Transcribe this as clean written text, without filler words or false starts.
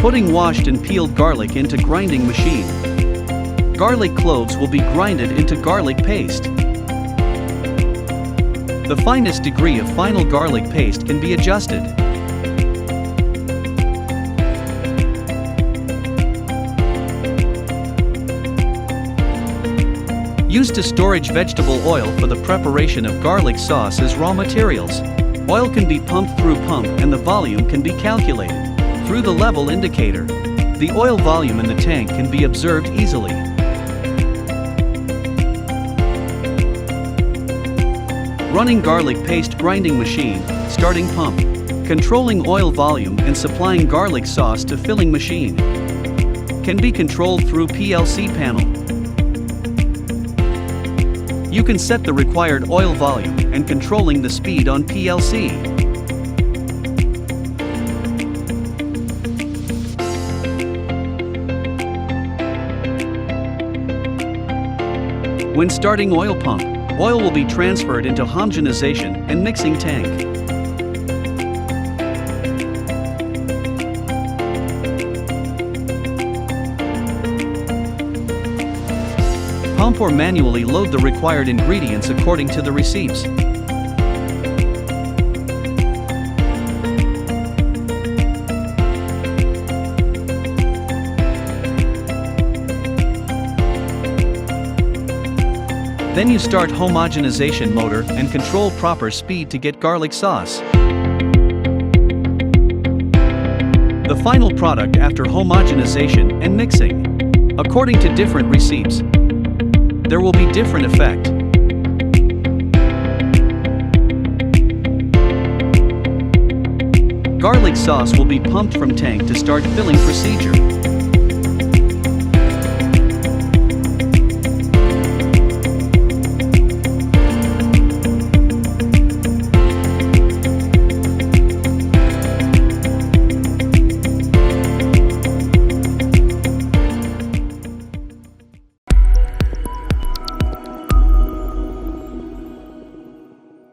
Putting washed and peeled garlic into grinding machine. Garlic cloves will be grinded into garlic paste. The finest degree of final garlic paste can be adjusted. Used to storage vegetable oil for the preparation of garlic sauce as raw materials. Oil can be pumped through pump and the volume can be calculated through the level indicator. The oil volume in the tank can be observed easily. Running garlic paste grinding machine, starting pump. Controlling oil volume and supplying garlic sauce to filling machine. Can be controlled through PLC panel. You can set the required oil volume and controlling the speed on PLC. When starting oil pump, oil will be transferred into homogenization and mixing tank. Pump or manually load the required ingredients according to the receipts. Then you start homogenization motor and control proper speed to get garlic sauce. The final product after homogenization and mixing. According to different receipts, there will be different effect. Garlic sauce will be pumped from tank to start filling procedure.